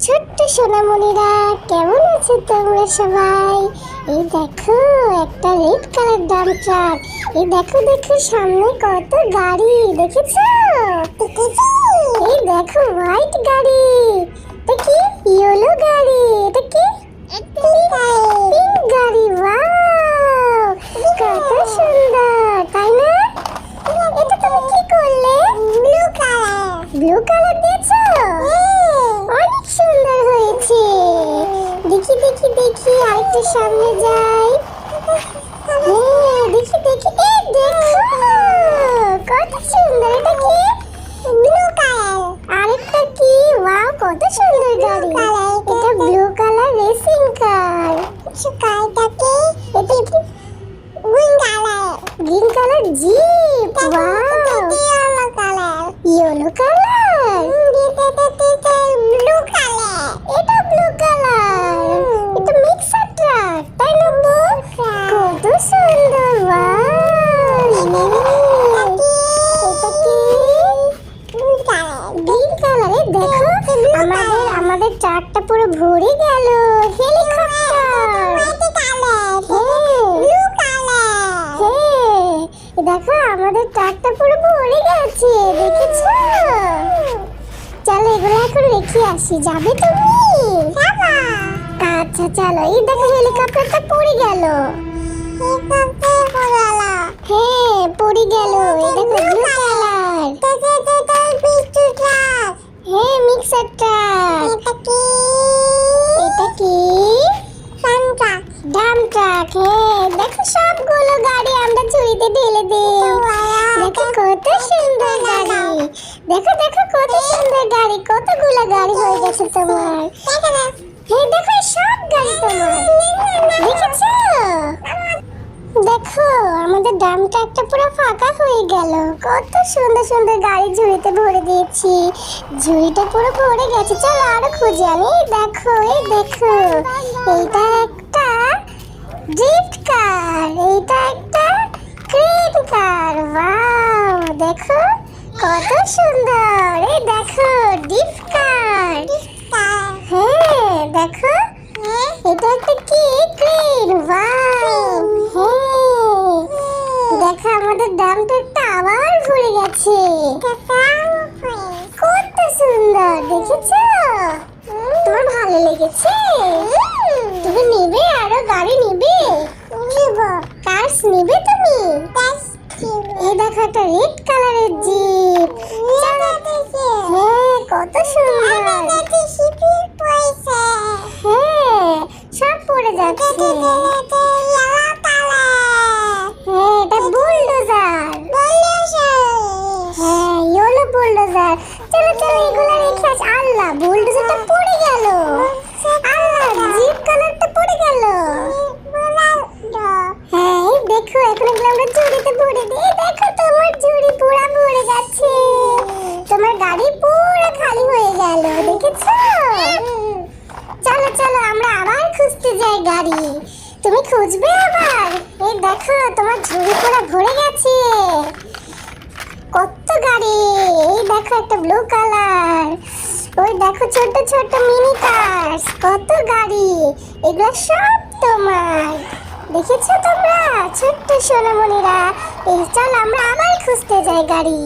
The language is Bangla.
ছোট্ট সোনামণিরা, কেমন আছো তোমরা সবাই? এই দেখো একটা রেড কালার ডাম্প ট্রাক। এই দেখো দেখো সামনে কত গাড়ি, দেখেছো? এই দেখো হোয়াইট গাড়ি, এটা কি ইয়েলো গাড়ি, এটা কি পিঙ্ক গাড়ি। ওয়াও, কত সুন্দর তাই না? এটা তুমি কি করলে? ব্লু কালার দিয়েছো? অনেক সুন্দর হয়েছে। দেখি দেখি দেখি আরেকটু সামনে যাই। হ্যাঁ দেখি দেখি, এই দেখো কত সুন্দর। এটা কি ব্লু কালার। আরেকটা কি? ওয়াও কত সুন্দর গাড়ি। এটা ব্লু কালার রেসিং কার। কারটাকে এটা green colour jeep. Wow yellow colour. Blue colour. এটা ব্লু কালার। এটা মিক্সার ট্রাক তাই না? কত সুন্দর। এটা কি গ্রিন কালার। দেখো আমাদের ট্রাকটা পুরো ভরে গেল। হেলিকপ্টার। দেখো আমাদের ট্রাকটা পুরো ভরে গেছে, দেখেছো? চলো এগুলো এখন রেখে আসি। যাবে তুমি? আচ্ছা চলো। এই দেখো হেলিকপ্টারটা পড়ে গেল। হ্যাঁ পড়ে গেল। এই দেখো ব্লু কালার। হ্যাঁ মিক্সার ট্রাক। এটা কি ডাম্প ট্রাক। হ্যাঁ দেখো সবগুলো গাড়ি আমরা ঝুড়িতে ঢেলে দিই। দেখো কত সুন্দর গাড়ি। দেখো দেখো কত সুন্দর গাড়ি। কতগুলো গাড়ি হয়ে গেছে তোমার। হ্যাঁ দেখো সব গাড়ি তোমার, দেখেছো? দেখো আমাদের ডাম্প ট্রাকটা পুরো ফাঁকা হয়ে গেল। কত সুন্দর সুন্দর গাড়ি ঝুড়িতে ভরে দিয়েছি। ঝুড়িটা পুরো ভরে গেছে। চলো আরো খুঁজে আনি। এই দেখো এইটা একটা ড্রিফট কার। এইটা একটা ক্রেন কার। ওয়াও দেখো কত সুন্দর। এই দেখো ড্রিফট কার। হ্যাঁ দেখো এটা একটা কি ক্রেন। ওয়াও হ্যাঁ দেখো আমাদের ডাম্প ট্রাকটা আবার ভরে গেছে। কত সুন্দর, দেখেছো? তোমার ভালো লেগেছে? তুমি নিবে আরো গাড়ি নিবে? কার্স নিবে তুমি? এই দেখো একটা রেড কালারের জিপ। হ্যাঁ কত সুন্দর। হ্যাঁ সব পড়ে যাচ্ছে। হ্যাঁ এটা বুলডোজার। হ্যাঁ ইয়েলো বুলডোজার। চলো চলো এগুলো রেখে আসি। আল্লাহ বুলডোজারটা পড়ে গেল। আল্লাহ জিপ কালারটা পড়ে গেল। হ্যাঁ দেখো এখন এগুলো আমরা ঝুড়িতে ভরে দিই। দেখো তোমার ঝুড়ি পুরো ভরে গেছে। তোমার গাড়ি পুরো খালি হয়ে গেল, দেখেছো? চলো চলো আমরা আবার খুঁজতে যাই গাড়ি। তুমি খুঁজবে আবার? এই দেখো তোমার ঝুড়ি পুরো ভরে গেছে। কত গাড়ি। এই দেখো একটা ব্লু কালার। ওই দেখো ছোট ছোট মিনি কার। কত গাড়ি। এগুলো সব তোমার, দেখেছো তোমরা ছোট্ট সোনামণিরা? এই চল আমরা আবার খুঁজতে যাই গাড়ি।